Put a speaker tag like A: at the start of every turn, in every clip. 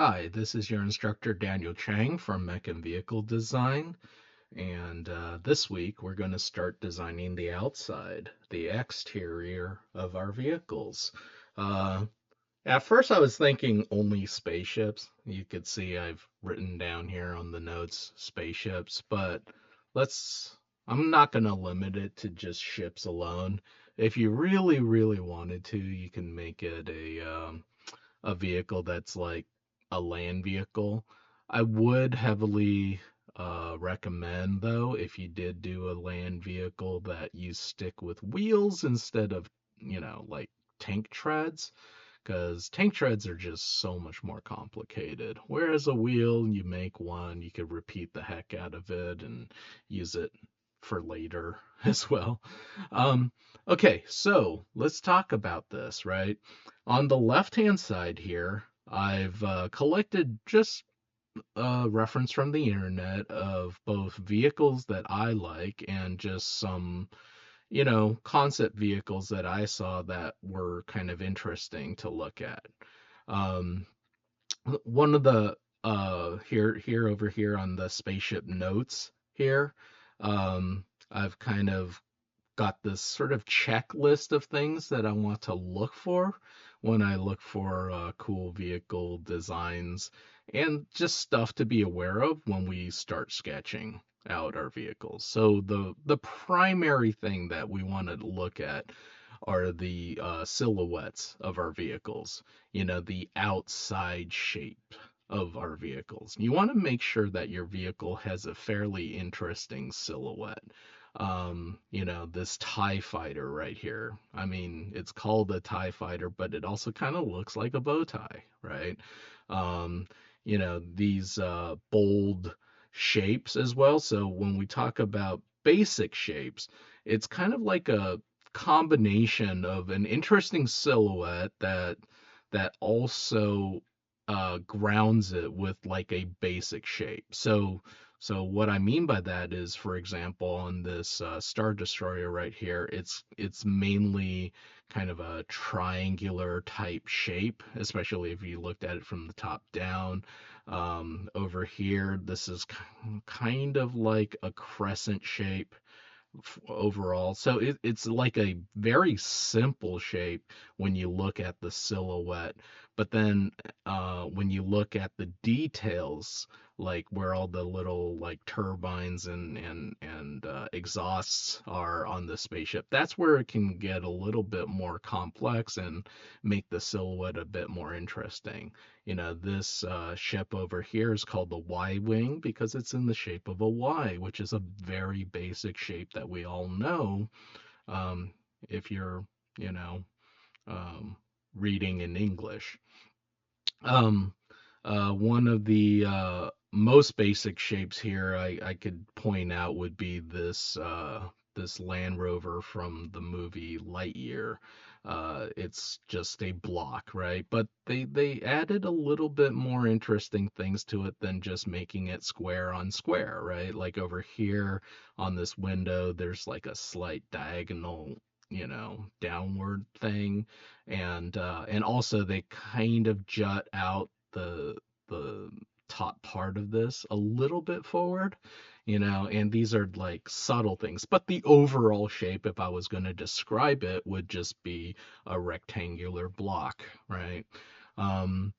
A: Hi, this is your instructor Daniel Chang from Mech and Vehicle Design, and this week we're going to start designing the outside, the exterior of our vehicles. Uh, at first, I was thinking only spaceships. You could see I've written down here on the notes spaceships, but let's. I'm not going to limit it to just ships alone. If you really, really wanted to, you can make it a vehicle that's like a land vehicle. I would heavily recommend, though, if you did do a land vehicle, that you stick with wheels instead of, like tank treads, because tank treads are just so much more complicated. Whereas a wheel, you make one, you could repeat the heck out of it and use it for later as well. Um, okay, so let's talk about this, right? On the left-hand side here, I've collected just a reference from the internet of both vehicles that I like and just some, concept vehicles that I saw that were kind of interesting to look at. Um, one of the here over here on the spaceship notes here, I've kind of got this sort of checklist of things that I want to look for when I look for cool vehicle designs and just stuff to be aware of when we start sketching out our vehicles. So the primary thing that we want to look at are the silhouettes of our vehicles, the outside shape of our vehicles. You want to make sure that your vehicle has a fairly interesting silhouette. This TIE fighter right here. I mean, it's called a TIE fighter, but it also kind of looks like a bow tie, right? Um, these bold shapes as well. So when we talk about basic shapes, it's kind of like a combination of an interesting silhouette that also grounds it with like a basic shape. So what I mean by that is, for example, on this Star Destroyer right here, it's mainly kind of a triangular type shape, especially if you looked at it from the top down. Over here, this is kind of like a crescent shape overall. So it's like a very simple shape when you look at the silhouette. But then when you look at the details, like where all the little like turbines and exhausts are on the spaceship, that's where it can get a little bit more complex and make the silhouette a bit more interesting. This ship over here is called the Y wing because it's in the shape of a Y, which is a very basic shape that we all know, um, if you're, you know, um, reading in English. Um, one of the most basic shapes here I could point out would be this Land Rover from the movie Lightyear. It's just a block, right? But they added a little bit more interesting things to it than just making it square on square, right? Like over here on this window, there's like a slight diagonal, downward thing, and also they kind of jut out the top part of this a little bit forward, and these are like subtle things, but the overall shape, if I was going to describe it, would just be a rectangular block, right? um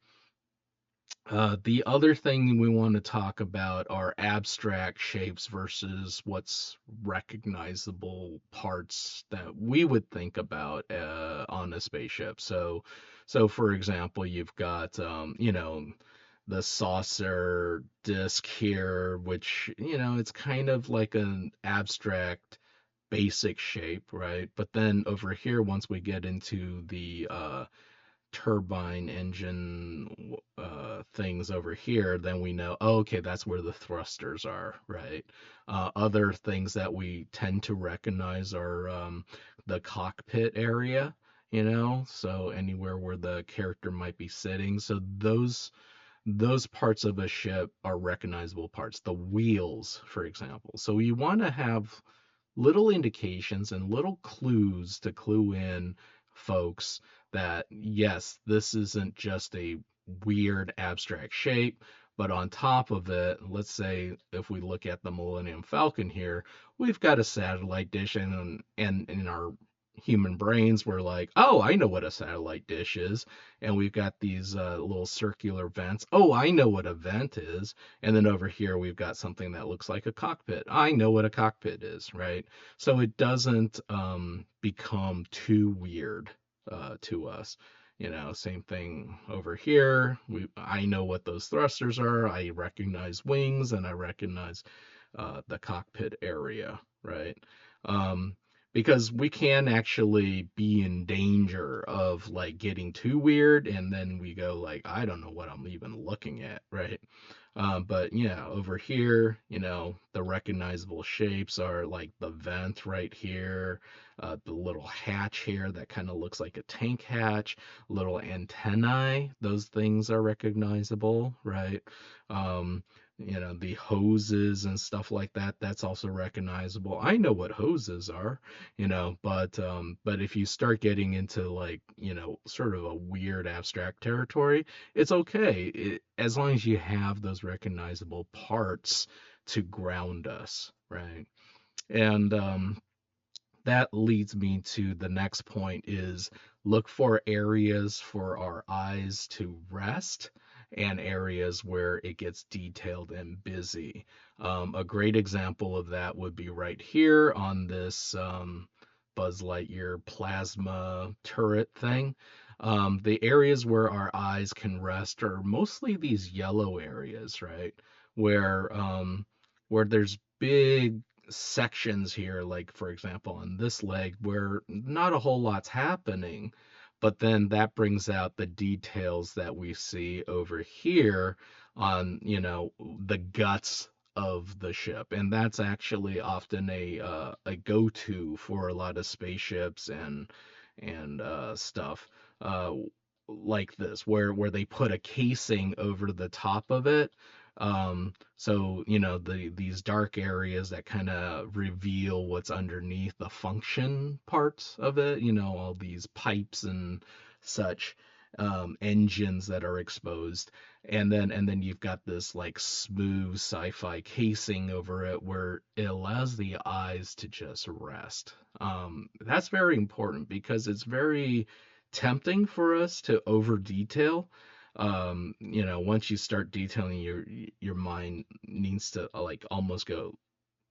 A: the other thing we want to talk about are abstract shapes versus what's recognizable parts that we would think about on a spaceship. So for example, you've got the saucer disc here, which it's kind of like an abstract basic shape, right? But then over here, once we get into the turbine engine things over here, then we know, oh, okay, that's where the thrusters are, right? Other things that we tend to recognize are the cockpit area, so anywhere where the character might be sitting. So those parts of a ship are recognizable parts. The wheels, for example. So you want to have little indications and little clues to clue in folks that yes, this isn't just a weird abstract shape. But on top of it, let's say if we look at the Millennium Falcon here, we've got a satellite dish, and in our human brains, we're like, oh, I know what a satellite dish is. And we've got these little circular vents. Oh, I know what a vent is. And then over here, we've got something that looks like a cockpit. I know what a cockpit is, right? So it doesn't become too weird to us. Same thing over here. I know what those thrusters are. I recognize wings and I recognize the cockpit area, right? Um, because we can actually be in danger of like getting too weird, and then we go like, I don't know what I'm even looking at, right? But yeah, over here, the recognizable shapes are like the vent right here, the little hatch here that kind of looks like a tank hatch, little antennae, those things are recognizable, right? Um, the hoses and stuff like that, that's also recognizable. I know what hoses are, but if you start getting into like, sort of a weird abstract territory, it's okay, as long as you have those recognizable parts to ground us, right? And that leads me to the next point is look for areas for our eyes to rest and areas where it gets detailed and busy. A great example of that would be right here on this Buzz Lightyear plasma turret thing. The areas where our eyes can rest are mostly these yellow areas, right? Where there's big sections here, like for example on this leg, where not a whole lot's happening, but then that brings out the details that we see over here on, the guts of the ship, and that's actually often a go-to for a lot of spaceships and stuff uh, like this, where they put a casing over the top of it. So, these dark areas that kind of reveal what's underneath the function parts of it, all these pipes and such, engines that are exposed. And then you've got this like smooth sci-fi casing over it where it allows the eyes to just rest. That's very important because it's very tempting for us to over detail. Once you start detailing, your mind needs to like almost go,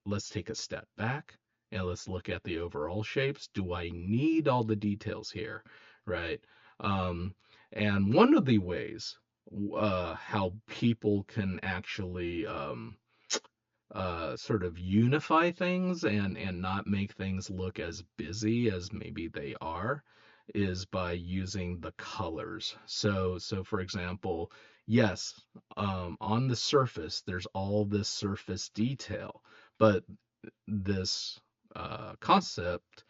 A: let's take a step back and let's look at the overall shapes. Do I need all the details here, right? um and one of the ways how people can actually sort of unify things and not make things look as busy as maybe they are is by using the colors. So for example, yes, on the surface there's all this surface detail, but this concept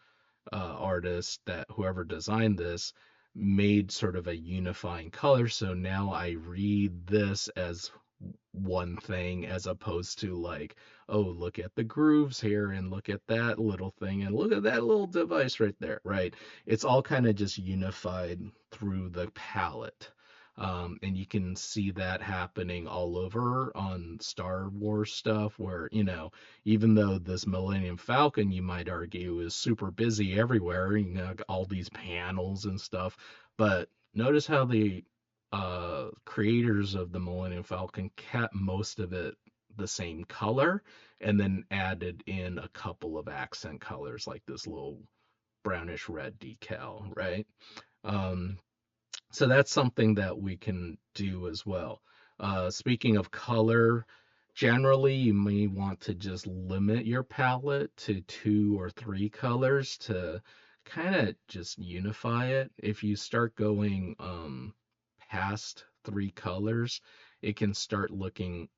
A: artist, that whoever designed this, made sort of a unifying color. So now I read this as one thing as opposed to like, oh, look at the grooves here and look at that little thing and look at that little device right there, right? It's all kind of just unified through the palette. And you can see that happening all over on Star Wars stuff, where, even though this Millennium Falcon, you might argue, is super busy everywhere, all these panels and stuff, but notice how the creators of the Millennium Falcon kept most of it the same color and then added in a couple of accent colors like this little brownish red decal, right? Um, so that's something that we can do as well. Speaking of color, generally you may want to just limit your palette to 2 or 3 colors to kind of just unify it. If you start going past 3 colors, it can start looking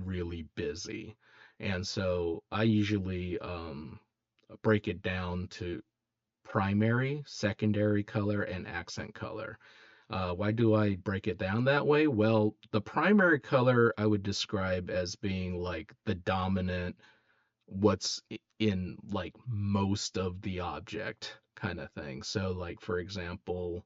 A: really busy. And so I usually break it down to primary, secondary color, and accent color. Why do I break it down that way? Well, the primary color I would describe as being like the dominant, what's in like most of the object kind of thing. So, like, for example,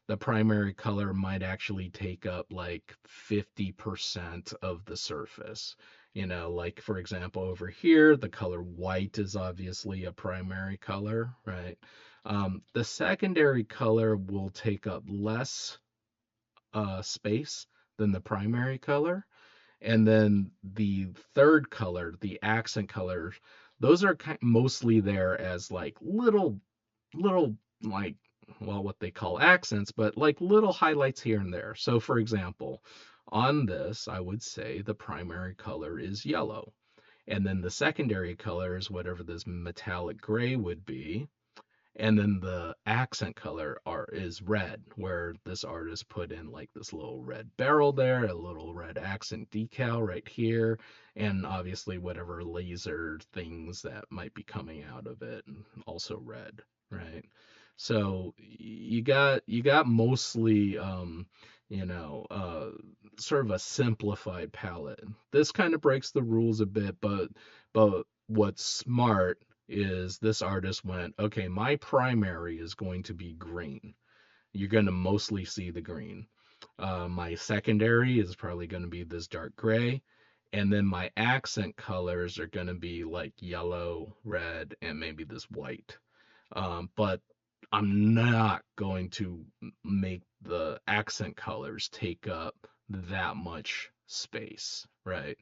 A: the primary color might actually take up like 50% of the surface. Like for example, over here, the color white is obviously a primary color, right? The secondary color will take up less space than the primary color. And then the third color, the accent colors, those are mostly there as like little like, well, what they call accents, but like little highlights here and there. So for example, on this, I would say the primary color is yellow. And then the secondary color is whatever this metallic gray would be. And then the accent color art is red, where this artist put in like this little red barrel there, a little red accent decal right here, and obviously whatever laser things that might be coming out of it, and also red, right? So you got mostly you know, uh, sort of a simplified palette. This kind of breaks the rules a bit, but what's smart is this artist went, okay, my primary is going to be green. You're going to mostly see the green. My secondary is probably going to be this dark gray. And then my accent colors are going to be like yellow, red, and maybe this white. But I'm not going to make the accent colors take up that much space, right?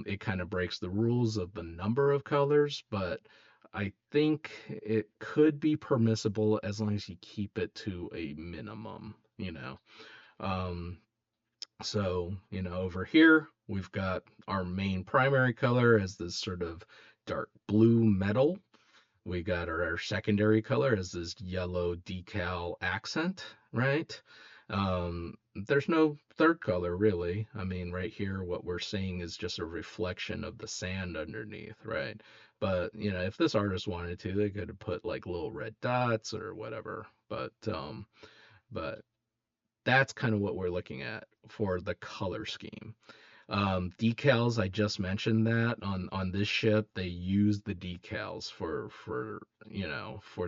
A: It kind of breaks the rules of the number of colors, but I think it could be permissible as long as you keep it to a minimum. Um, so, over here, we've got our main primary color as this sort of dark blue metal. We got our secondary color as this yellow decal accent, right? There's no third color really. I mean, right here, what we're seeing is just a reflection of the sand underneath, right? But, if this artist wanted to, they could have put like little red dots or whatever. But that's kind of what we're looking at for the color scheme. Decals, I just mentioned that on this ship they use the decals for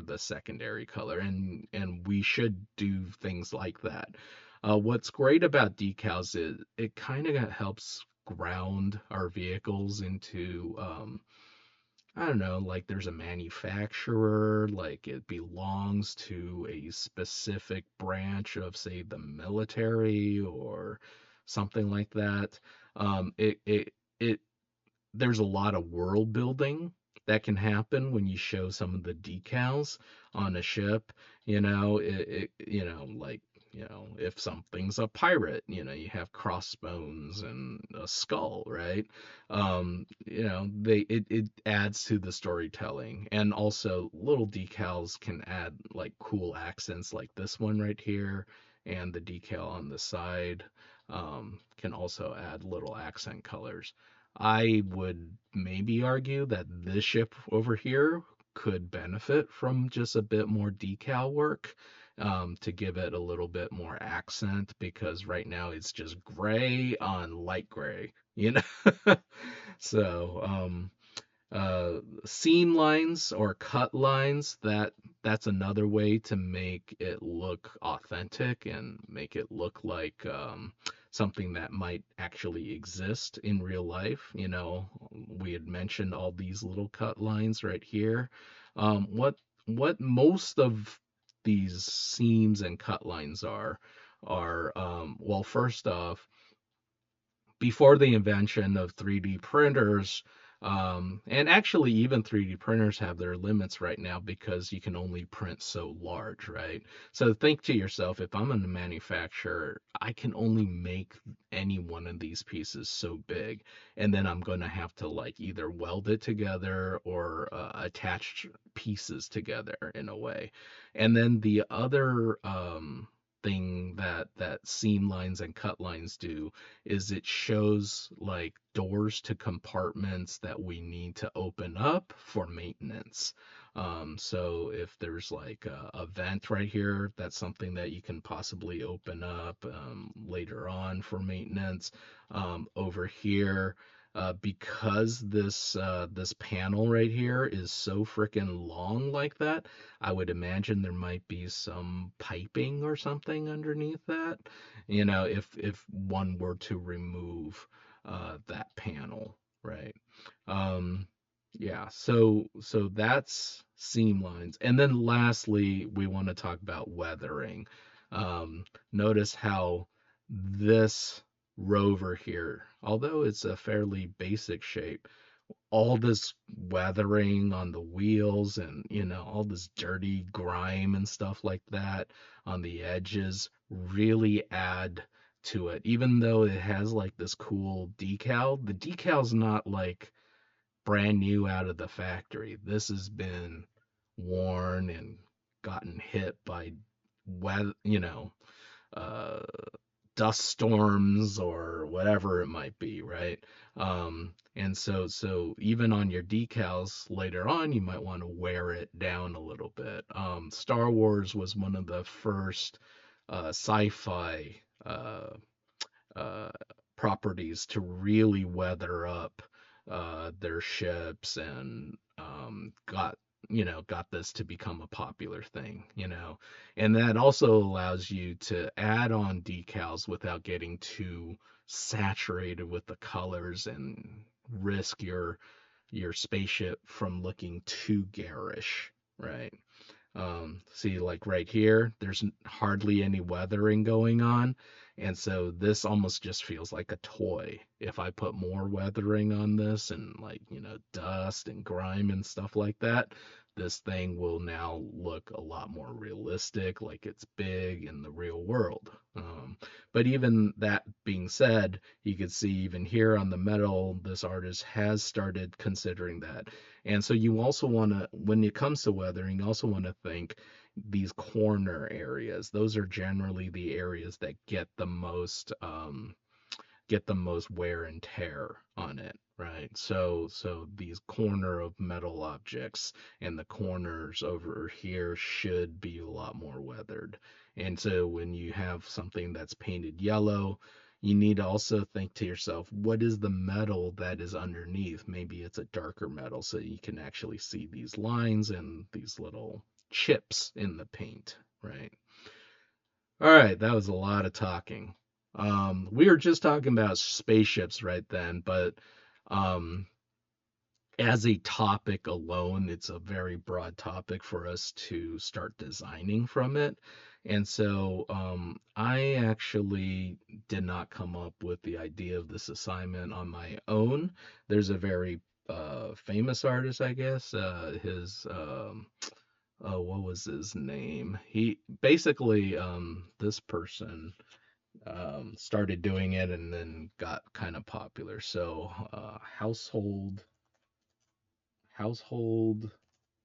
A: the secondary color, and we should do things like that. What's great about decals is it kind of helps ground our vehicles into I don't know, like there's a manufacturer, like it belongs to a specific branch of, say, the military or something like that. It there's a lot of world building that can happen when you show some of the decals on a ship. Like, if something's a pirate, you have crossbones and a skull, right? It adds to the storytelling, and also little decals can add like cool accents, like this one right here, and the decal on the side can also add little accent colors. I would maybe argue that this ship over here could benefit from just a bit more decal work, to give it a little bit more accent, because right now it's just gray on light gray. So, seam lines or cut lines, that's another way to make it look authentic and make it look like something that might actually exist in real life. We had mentioned all these little cut lines right here. What most of these seams and cut lines are well, first off, before the invention of 3D printers, and actually even 3D printers have their limits right now because you can only print so large, right? So think to yourself, if I'm a manufacturer, I can only make any one of these pieces so big, and then I'm going to have to like either weld it together or attach pieces together in a way. And then the other thing that seam lines and cut lines do is it shows like doors to compartments that we need to open up for maintenance. So if there's like a vent right here, that's something that you can possibly open up later on for maintenance. Over here, because this panel right here is so freaking long like that, I would imagine there might be some piping or something underneath that, if one were to remove that panel, right? Um, yeah, so that's seam lines. And then lastly, we want to talk about weathering. Notice how this rover here, although it's a fairly basic shape, all this weathering on the wheels and, all this dirty grime and stuff like that on the edges really add to it. Even though it has like this cool decal, the decal's not like brand new out of the factory. This has been worn and gotten hit by weather, uh, dust storms or whatever it might be, right? And so even on your decals later on, you might want to wear it down a little bit. Star Wars was one of the first sci-fi uh, uh, properties to really weather up their ships and got this to become a popular thing. And that also allows you to add on decals without getting too saturated with the colors and risk your spaceship from looking too garish, right? See, like right here, there's hardly any weathering going on. And so this almost just feels like a toy. If I put more weathering on this and like, dust and grime and stuff like that, this thing will now look a lot more realistic, like it's big in the real world. But even that being said, you can see even here on the metal, this artist has started considering that. And so you also want to, when it comes to weathering, you also want to think these corner areas. Those are generally the areas that get the most wear and tear on it, right? So these corner of metal objects and the corners over here should be a lot more weathered. And so when you have something that's painted yellow, you need to also think to yourself, what is the metal that is underneath? Maybe it's a darker metal so you can actually see these lines and these little chips in the paint, right? All right, that was a lot of talking. We were just talking about spaceships right then, but um, as a topic alone, it's a very broad topic for us to start designing from it. And so I actually did not come up with the idea of this assignment on my own. There's a very famous artist, I guess. His oh, what was his name? He basically this person started doing it and then got kind of popular. So household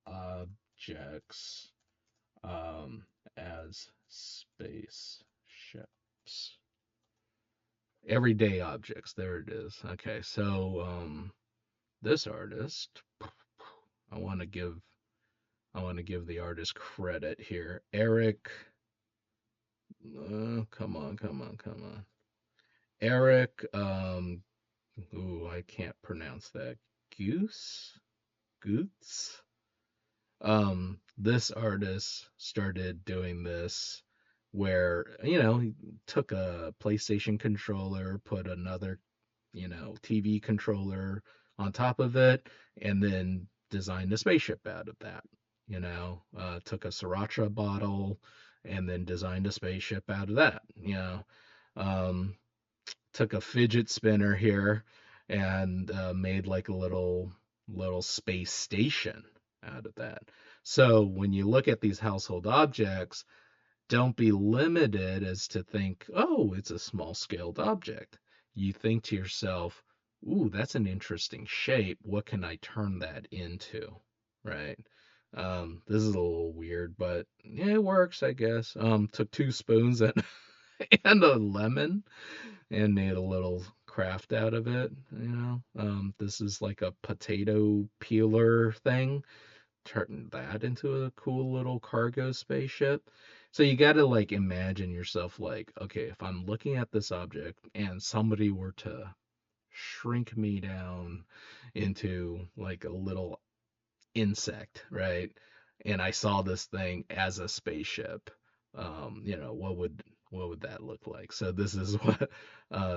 A: objects um, as spaceships. Everyday objects. There it is. Okay, so this artist, I want to give I want to give the artist credit here. Eric, come on, come on, come on. Eric, ooh, I can't pronounce that. Goose? Goots? This artist started doing this where, he took a PlayStation controller, put another, TV controller on top of it, and then designed a spaceship out of that. Took a sriracha bottle and then designed a spaceship out of that. Um, Took a fidget spinner here and made like a little space station out of that. So when you look at these household objects, don't be limited as to think, oh, it's a small scaled object. You think to yourself, ooh, that's an interesting shape. What can I turn that into? Right? This is a little weird, but yeah, it works, I guess. Took two spoons and, and a lemon and made a little craft out of it. This is like a potato peeler thing. Turn that into a cool little cargo spaceship. So you got to like imagine yourself like, okay, if I'm looking at this object and somebody were to shrink me down into like a little insect, right? And I saw this thing as a spaceship. What would that look like? So this is what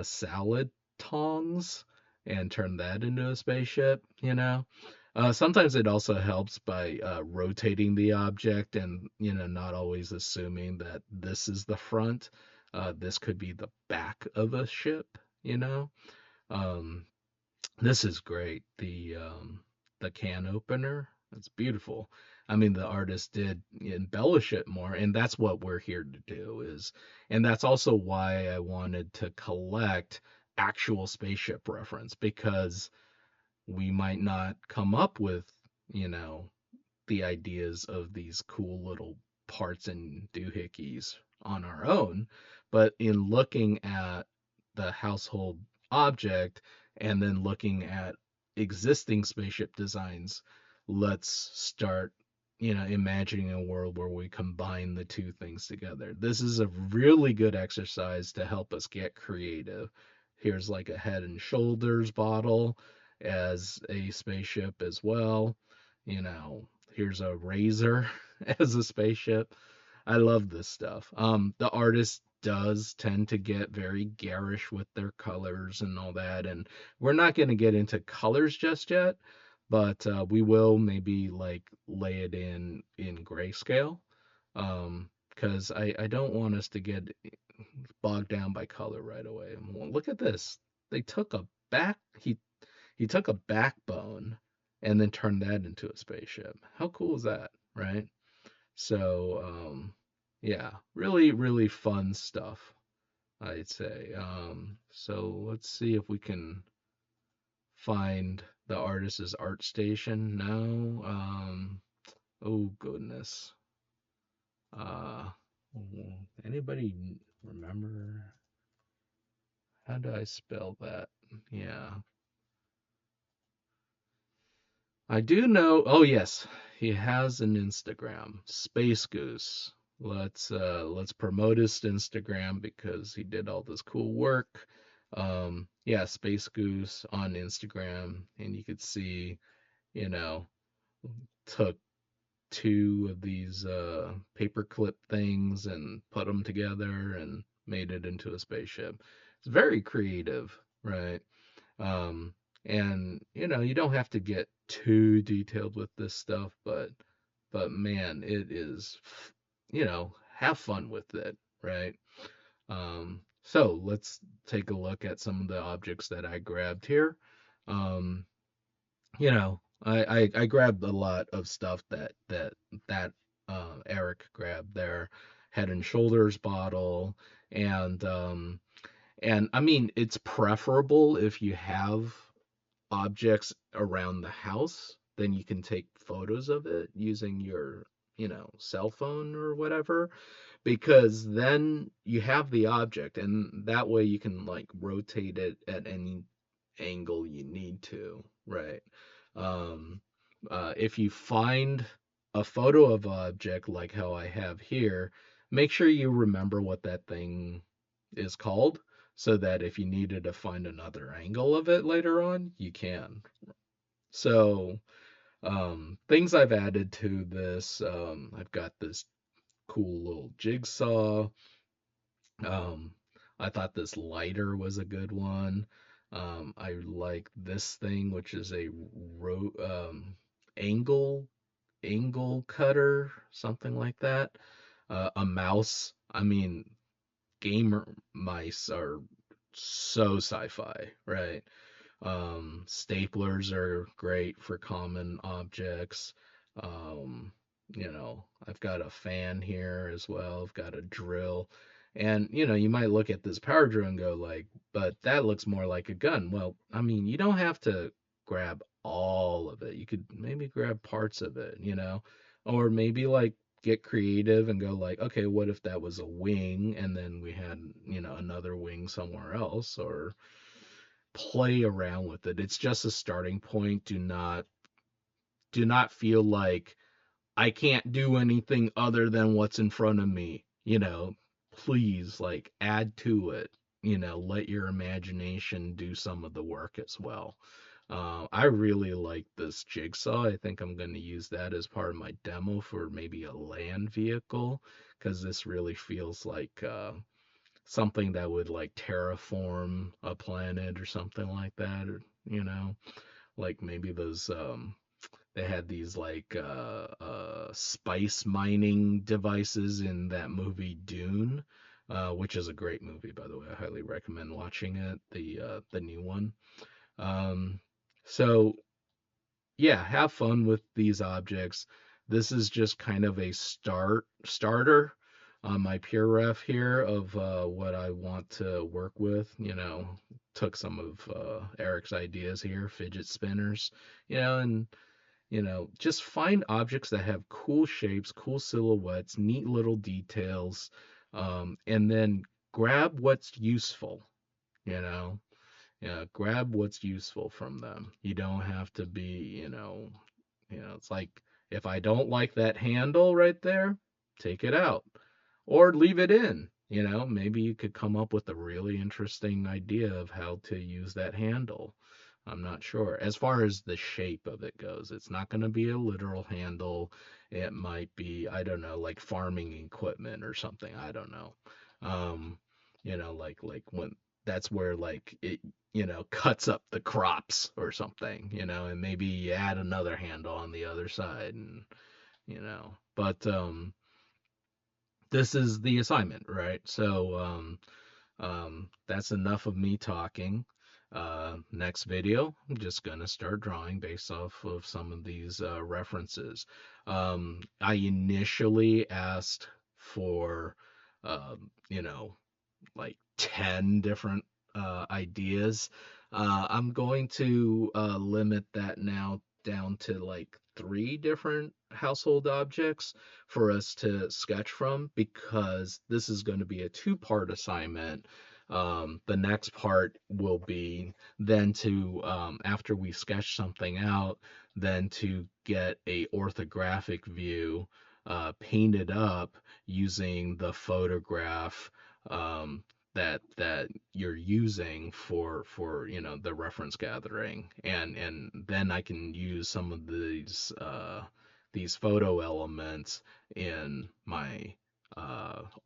A: salad tongs, and turn that into a spaceship. Sometimes it also helps by rotating the object and not always assuming that this is the front. This could be the back of a ship, you know. Um, this is great. The can opener, it's beautiful. I mean, the artist did embellish it more, and that's what we're here to do is, and that's also why I wanted to collect actual spaceship reference, because we might not come up with, you know, the ideas of these cool little parts and doohickeys on our own, but in looking at the household object and then looking at existing spaceship designs, let's start, imagining a world where we combine the two things together. This is a really good exercise to help us get creative. Here's like a head and shoulders bottle as a spaceship as well. Here's a razor as a spaceship. I love this stuff. The artist does tend to get very garish with their colors and all that, and we're not going to get into colors just yet, but we will maybe like lay it in grayscale, because I don't want us to get bogged down by color right away. Well, look at this. They took a back he took a backbone and then turned that into a spaceship. How cool is that, right? So, yeah, really, really fun stuff, I'd say. So let's see if we can find the artist's art station now. Oh goodness. Uh, Anybody remember? How do I spell that? Yeah, I do know. Oh yes, he has an Instagram, Space Goose. Let's promote his Instagram because he did all this cool work. Yeah, Space Goose on Instagram, and you could see, you know, took two of these paperclip things and put them together and made it into a spaceship. It's very creative, right? Um, and you don't have to get too detailed with this stuff, but man, it is, have fun with it, right? So let's take a look at some of the objects that I grabbed here. Um, I grabbed a lot of stuff that Eric grabbed there, Head and Shoulders bottle, and I mean it's preferable if you have objects around the house, then you can take photos of it using your, cell phone or whatever, because then you have the object and that way you can like rotate it at any angle you need to, right? Um, if you find a photo of an object like how I have here, make sure you remember what that thing is called so that if you needed to find another angle of it later on, you can. So, things I've added to this, I've got this cool little jigsaw. Um, I thought this lighter was a good one. I like this thing, which is a angle angle cutter, something like that. A mouse. I mean, gamer mice are so sci-fi, right? Staplers are great for common objects. I've got a fan here as well. I've got a drill. And, you might look at this power drill and go like, but that looks more like a gun. Well, I mean, you don't have to grab all of it. You could maybe grab parts of it. Or maybe like get creative and go like, okay, what if that was a wing and then we had, another wing somewhere else, or play around with it. It's just a starting point. Do not feel like I can't do anything other than what's in front of me. Please like add to it. let your imagination do some of the work as well. I really like this jigsaw. I think I'm going to use that as part of my demo for maybe a land vehicle, because this really feels like something that would like terraform a planet or something like that, or like maybe those they had these like spice mining devices in that movie Dune, which is a great movie, by the way. I highly recommend watching it, the new one. Um, so yeah, have fun with these objects. This is just kind of a starter on my peer ref here of what I want to work with. Took some of Eric's ideas here, fidget spinners, and just find objects that have cool shapes, cool silhouettes, neat little details, and then grab what's useful, you know. Yeah, grab what's useful from them. You don't have to be, it's like if I don't like that handle right there, take it out or leave it in. Maybe you could come up with a really interesting idea of how to use that handle. I'm not sure. As far as the shape of it goes, it's not going to be a literal handle. It might be, I don't know, like farming equipment or something. I don't know. Um, like when that's where like it, cuts up the crops or something, and maybe you add another handle on the other side and, but this is the assignment, right? So that's enough of me talking. Next video, I'm just gonna start drawing based off of some of these references. I initially asked for, you know, like 10 different ideas. I'm going to limit that now down to like 3 different household objects for us to sketch from, because this is going to be a 2-part assignment. The next part will be then to, after we sketch something out, then to get a orthographic view painted up using the photograph um, that you're using for the reference gathering, and then I can use some of these photo elements in my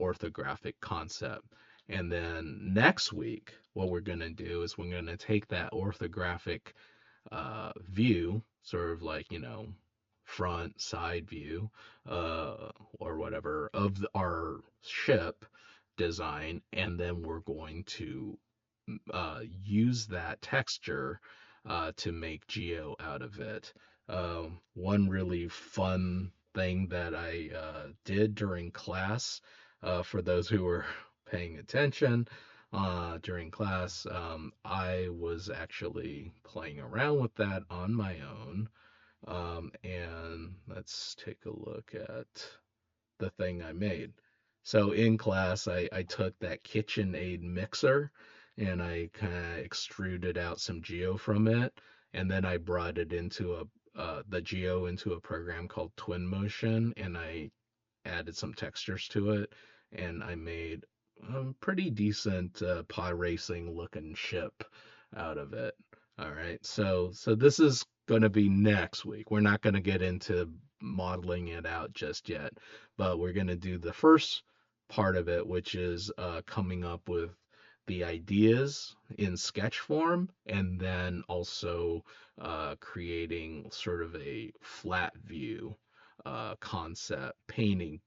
A: orthographic concept. And then next week, what we're going to do is we're going to take that orthographic view, sort of like, front, side view, or whatever, of our ship design, and then we're going to use that texture to make geo out of it. One really fun thing that I did during class, for those who were paying attention during class, I was actually playing around with that on my own. And let's take a look at the thing I made. So in class, I took that KitchenAid mixer and I kind of extruded out some geo from it, and then I brought it into the geo into a program called Twinmotion, and I added some textures to it, and I made a pretty decent pod racing looking ship out of it. All right, so this is going to be next week. We're not going to get into modeling it out just yet, but we're going to do the first part of it, which is coming up with the ideas in sketch form, and then also creating sort of a flat view concept painting,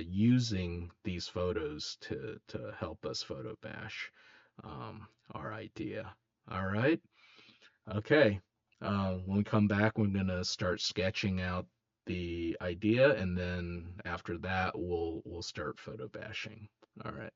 A: using these photos to help us photo bash our idea. All right. Okay. When we come back, we're gonna start sketching out the idea, and then after that, we'll start photo bashing. All right.